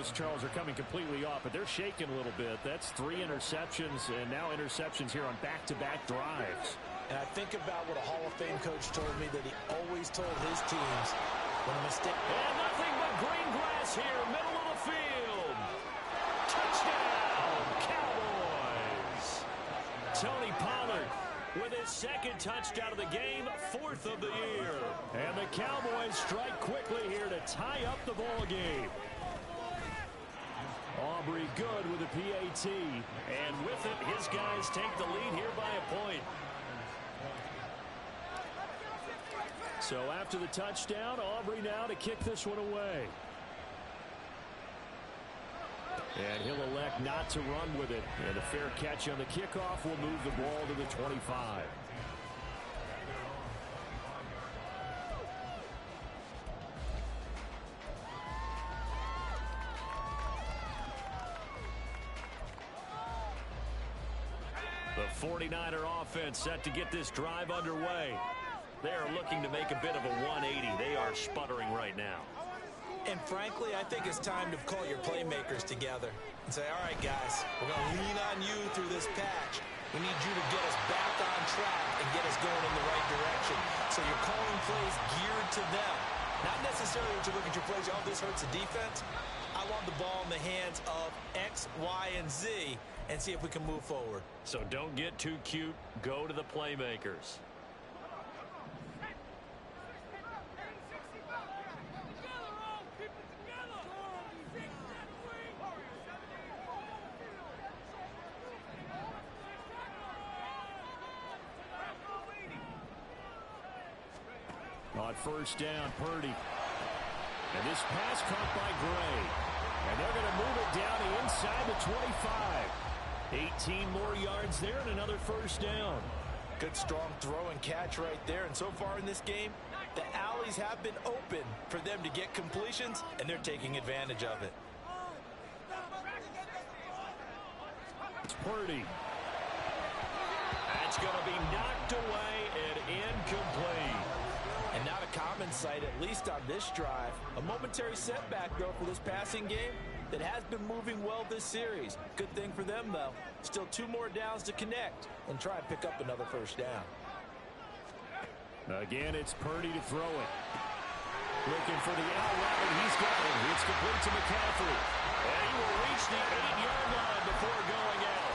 Dallas, Charles, are coming completely off, but they're shaking a little bit. That's 3 interceptions, and now interceptions here on back-to-back drives. And I think about what a Hall of Fame coach told me that he always told his teams when a mistake. And nothing but green grass here, middle of the field. Touchdown, Cowboys. Tony Pollard with his 2nd touchdown of the game, 4th of the year. And the Cowboys strike quickly here to tie up the ball game. Aubrey good with a PAT. And with it, his guys take the lead here by a point. So after the touchdown, Aubrey now to kick this one away. And he'll elect not to run with it. And a fair catch on the kickoff will move the ball to the 25. The 49er offense set to get this drive underway. They are looking to make a bit of a 180. They are sputtering right now. And frankly, I think it's time to call your playmakers together and say, all right, guys, we're going to lean on you through this patch. We need you to get us back on track and get us going in the right direction. So you're calling plays geared to them. Not necessarily that you look at your plays, oh, this hurts the defense. I want the ball in the hands of X, Y, and Z and see if we can move forward. So don't get too cute. Go to the playmakers. On first down, Purdy. And this pass caught by Gray. And they're going to move it down to inside the 25. 18 more yards there and another first down. Good strong throw and catch right there. And so far in this game, the alleys have been open for them to get completions, and they're taking advantage of it. It's Purdy. That's going to be knocked away and incomplete. And not a common sight, at least on this drive. A momentary setback, though, for this passing game that has been moving well this series. Good thing for them, though. Still 2 more downs to connect and try and pick up another first down. Again, it's Purdy to throw it. Looking for the out route, and he's got it. It's complete to McCaffrey. And he will reach the 8-yard line before going out.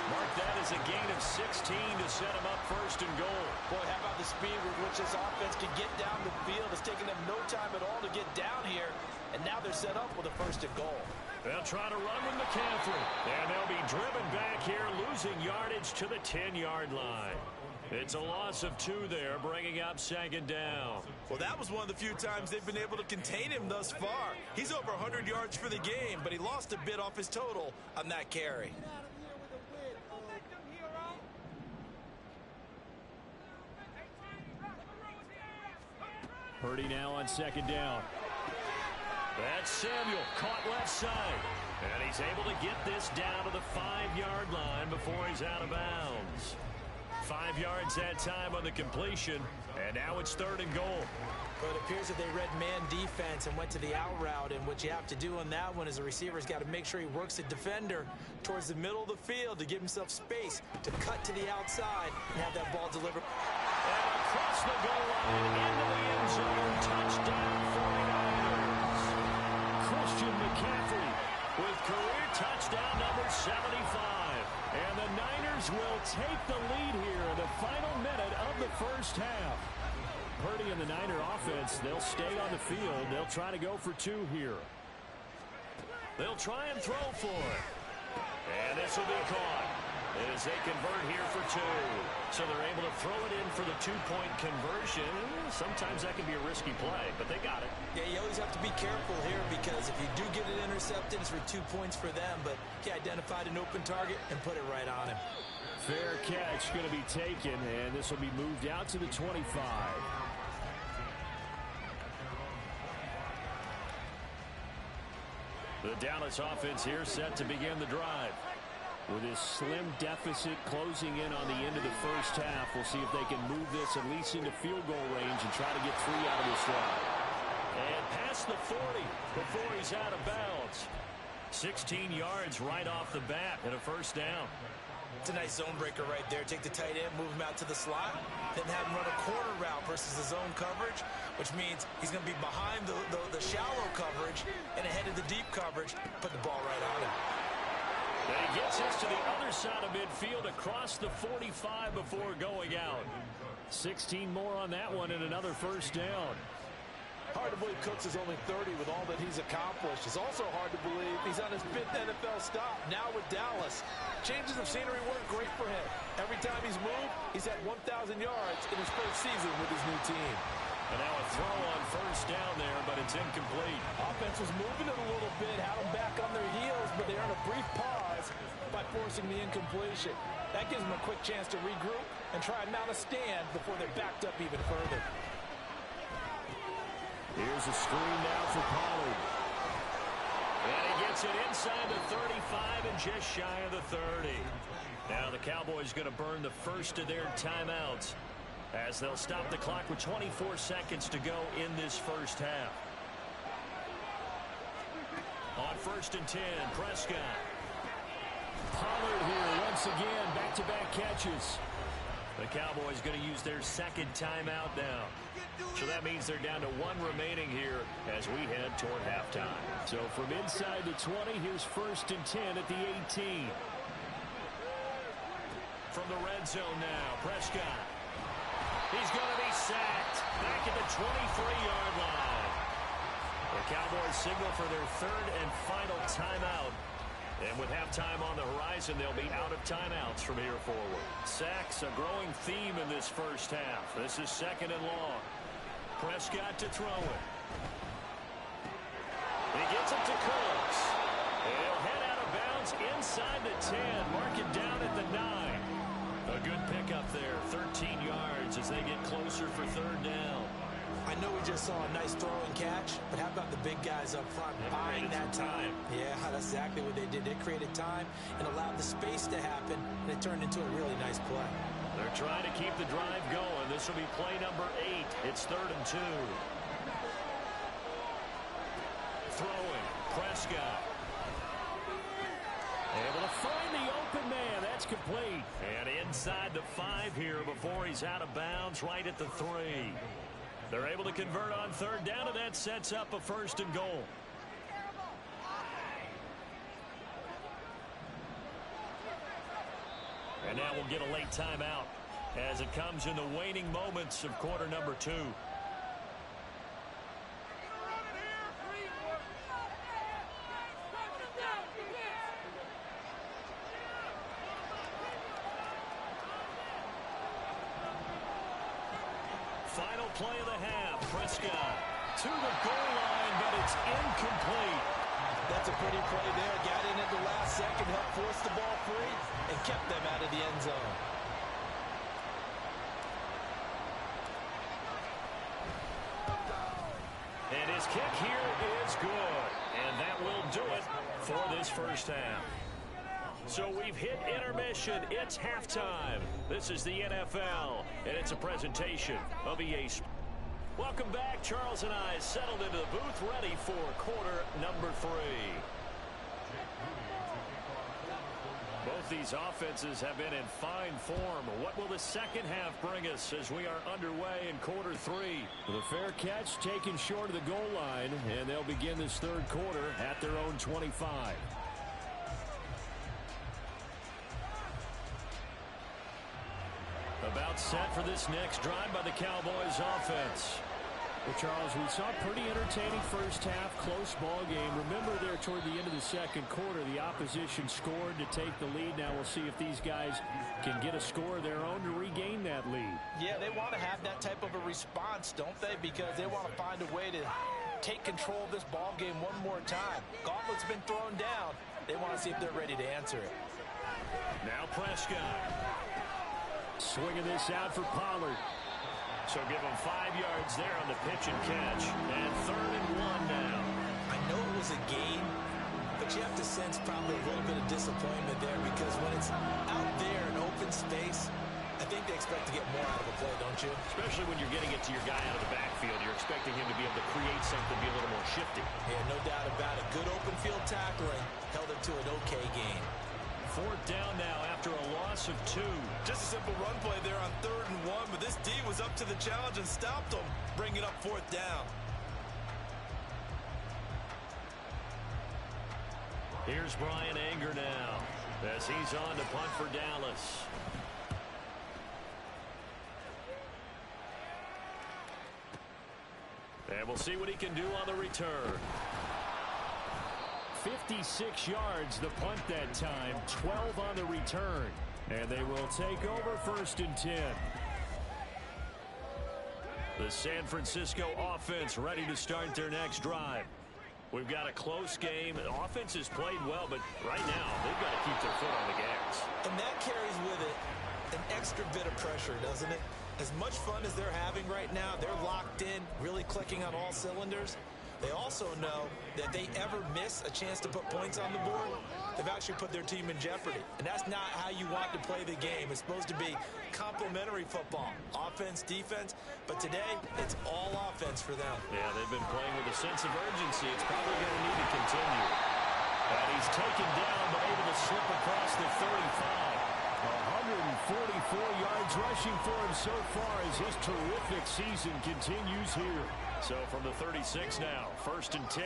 Mark that as a gain of 16 to set him up first and goal. Boy, how about the speed with which this offense can get down the field? It's taken them no time at all to get down here, and now they're set up with a first and goal. They'll try to run with McCaffrey, and they'll be driven back here, losing yardage to the 10-yard line. It's a loss of 2 there, bringing up 2nd down. Well, that was one of the few times they've been able to contain him thus far. He's over 100 yards for the game, but he lost a bit off his total on that carry. Purdy now on 2nd down. That's Samuel, caught left side. And he's able to get this down to the 5-yard line before he's out of bounds. 5 yards that time on the completion, and now it's 3rd and goal. Well, it appears that they read man defense and went to the out route, and what you have to do on that one is the receiver's got to make sure he works the defender towards the middle of the field to give himself space to cut to the outside and have that ball delivered. And across the goal line into the end zone, touchdown 49ers. Christian McCaffrey with career touchdown number 75. And the Niners will take the lead here in the final minute of the first half. Purdy and the Niner offense, they'll stay on the field. They'll try to go for 2 here. They'll try and throw for it. And this will be caught as they convert here for 2. So they're able to throw it in for the 2-point conversion. Sometimes that can be a risky play, but they got it. Yeah, you always have to be careful here because if you do get it intercepted, it's for 2 points for them. But he identified an open target and put it right on him. Fair catch going to be taken, and this will be moved out to the 25. The Dallas offense here set to begin the drive. With his slim deficit closing in on the end of the first half, we'll see if they can move this at least into field goal range and try to get 3 out of this drive. And past the 40 before he's out of bounds. 16 yards right off the bat and a first down. It's a nice zone breaker right there. Take the tight end, move him out to the slot, then have him run a corner route versus the zone coverage, which means he's going to be behind the shallow coverage and ahead of the deep coverage. Put the ball right on him. And he gets this to the other side of midfield across the 45 before going out. 16 more on that one and another first down. Hard to believe Cooks is only 30 with all that he's accomplished. It's also hard to believe he's on his 5th NFL stop, now with Dallas. Changes of scenery work great for him. Every time he's moved, he's at 1,000 yards in his first season with his new team. And now a throw on first down there, but it's incomplete. Offense was moving it a little bit, had them back on their heels, but they earned a brief pause by forcing the incompletion. That gives them a quick chance to regroup and try and mount a stand before they're backed up even further. Here's a screen now for Pollard. And he gets it inside the 35 and just shy of the 30. Now the Cowboys going to burn the first of their timeouts as they'll stop the clock with 24 seconds to go in this first half. On 1st and 10, Prescott. Pollard here once again, back-to-back catches. The Cowboys going to use their second timeout now. So that means they're down to 1 remaining here as we head toward halftime. So from inside the 20, here's 1st and 10 at the 18. From the red zone now, Prescott. He's going to be sacked back at the 23-yard line. The Cowboys signal for their 3rd and final timeout. And with halftime on the horizon, they'll be out of timeouts from here forward. Sacks, a growing theme in this first half. This is 2nd and long. Prescott to throw it. He gets it to Cooks. He'll head out of bounds inside the 10. Mark it down at the 9. A good pickup there. 13 yards as they get closer for 3rd down. I know we just saw a nice throw and catch, but how about the big guys up front buying that time? Yeah, that's exactly what they did. They created time and allowed the space to happen, and it turned into a really nice play. They're trying to keep the drive going. This will be play number 8. It's 3rd and 2. Throwing, Prescott. Able to find the open man. That's complete. And inside the 5 here before he's out of bounds right at the 3. They're able to convert on 3rd down, and that sets up a 1st and goal. And now we'll get a late timeout as it comes in the waning moments of quarter number 2. Final play of the half. Prescott to the goal line, but it's incomplete. That's a pretty play there. Got in at the last second, helped force the ball free, and kept them out of the end zone. And his kick here is good. And that will do it for this first half. So we've hit intermission. It's halftime. This is the NFL, and it's a presentation of EA Sports. Welcome back. Charles and I settled into the booth, ready for quarter number 3. Both these offenses have been in fine form. What will the second half bring us as we are underway in quarter 3? The fair catch taken short of the goal line, and they'll begin this 3rd quarter at their own 25. About set for this next drive by the Cowboys offense. Well, Charles, we saw a pretty entertaining first half, close ball game. Remember there toward the end of the 2nd quarter, the opposition scored to take the lead. Now we'll see if these guys can get a score of their own to regain that lead. Yeah, they want to have that type of a response, don't they? Because they want to find a way to take control of this ball game one more time. Gauntlet's been thrown down. They want to see if they're ready to answer it. Now Prescott. Swinging this out for Pollard. So give him 5 yards there on the pitch and catch. And 3rd and 1 now. I know it was a game, but you have to sense probably a little bit of disappointment there because when it's out there in open space, I think they expect to get more out of a play, don't you? Especially when you're getting it to your guy out of the backfield. You're expecting him to be able to create something, be a little more shifty. Yeah, no doubt about it. Good open field tackling to an okay game. Fourth down now after a loss of 2. Just a simple run play there on 3rd and 1, but this D was up to the challenge and stopped them, bringing up 4th down. Here's Bryan Anger now as he's on to punt for Dallas. And we'll see what he can do on the return. 56 yards the punt that time, 12 on the return. And they will take over 1st and 10. The San Francisco offense ready to start their next drive. We've got a close game. The offense has played well, but right now they've got to keep their foot on the gas. And that carries with it an extra bit of pressure, doesn't it? As much fun as they're having right now, they're locked in, really clicking on all cylinders. They also know that they ever miss a chance to put points on the board, they've actually put their team in jeopardy. And that's not how you want to play the game. It's supposed to be complementary football, offense, defense. But today, it's all offense for them. Yeah, they've been playing with a sense of urgency. It's probably going to need to continue. And he's taken down, but able to slip across the 35. 144 yards rushing for him so far as his terrific season continues here. So from the 36 now, 1st and 10.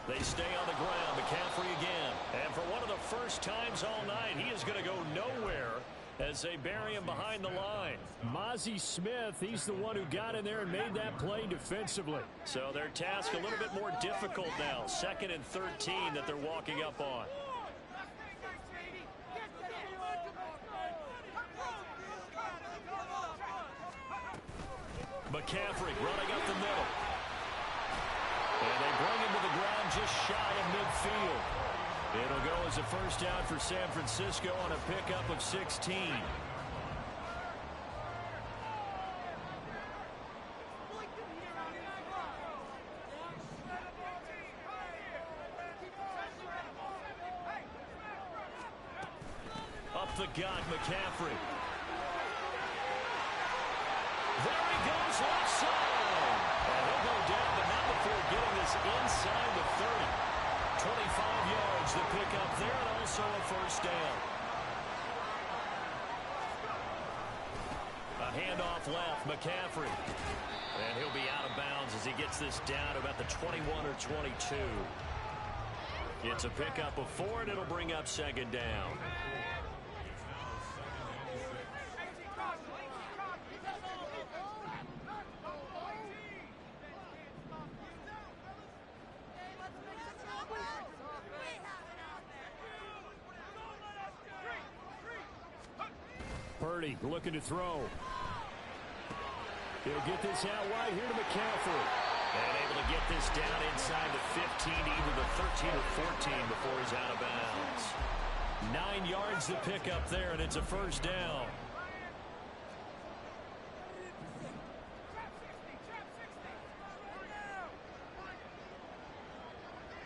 They stay on the ground. McCaffrey again. And for one of the first times all night, he is going to go nowhere as they bury him behind the line. Mazi Smith, he's the one who got in there and made that play defensively. So their task a little bit more difficult now. 2nd and 13 that they're walking up on. McCaffrey running up the middle. And they bring him to the ground just shy of midfield. It'll go as a first down for San Francisco on a pickup of 16. Up the gut, McCaffrey. There he goes left side. And he'll go down, but not before getting this inside the 30. 25 yards to pick up there, and also a first down. A handoff left, McCaffrey. And he'll be out of bounds as he gets this down to about the 21 or 22. It's a pickup of 4, and it'll bring up 2nd down. Purdy looking to throw. He'll get this out wide here to McCaffrey. And able to get this down inside the 15, either the 13 or 14 before he's out of bounds. 9 yards to pick up there, and it's a first down.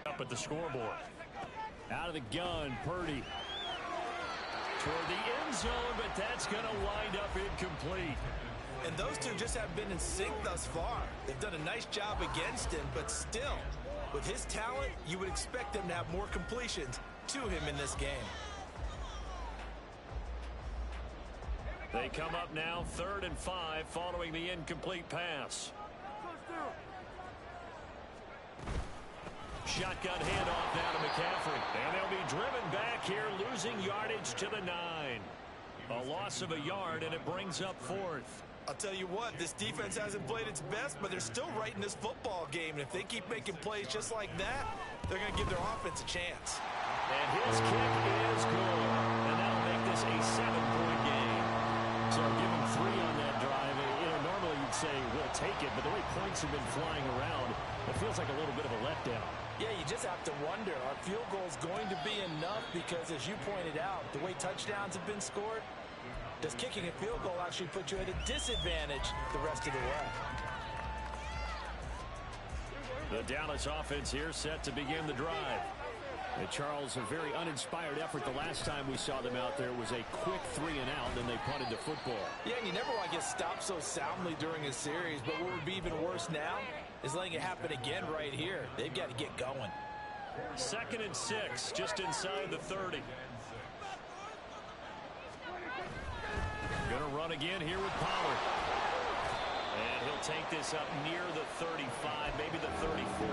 Up at the scoreboard. Out of the gun, Purdy. Toward the end zone, but that's going to wind up incomplete. And those two just have been in sync thus far. They've done a nice job against him, but still, with his talent, you would expect them to have more completions to him in this game. They come up now 3rd and 5 following the incomplete pass. Shotgun handoff now to McCaffrey. And they'll be driven back here, losing yardage to the 9. A loss of a yard, and it brings up 4th. I'll tell you what, this defense hasn't played its best, but they're still right in this football game. And if they keep making plays just like that, they're going to give their offense a chance. And his kick is good. And that'll make this a 7-point game. So give him 3 on that drive. Normally you'd say, we'll take it, but the way points have been flying around, it feels like a little bit of a letdown. Yeah, you just have to wonder, are field goals going to be enough? Because as you pointed out, the way touchdowns have been scored, does kicking a field goal actually put you at a disadvantage the rest of the way? The Dallas offense here set to begin the drive. And Charles, a very uninspired effort the last time we saw them out there was a quick 3-and-out, and then they punted the football. Yeah, and you never want to get stopped so soundly during a series, but what would be even worse now is letting it happen again right here. They've got to get going. 2nd and 6, just inside the 30. Going to run again here with Pollard. And he'll take this up near the 35, maybe the 34.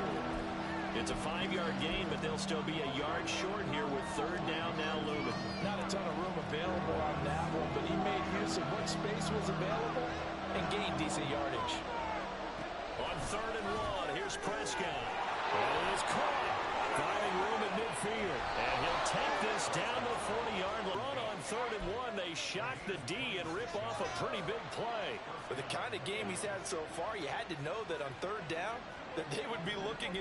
It's a 5-yard gain, but they'll still be a yard short here with 3rd down now looming. Not a ton of room available on that one, but he made use of what space was available and gained decent yardage. On 3rd and 1, here's Prescott. And it's caught, finding room in midfield. And he'll take this down the 40-yard line. Run on 3rd and 1. They shock the D and rip off a pretty big play. With the kind of game he's had so far, you had to know that on 3rd down that they would be looking his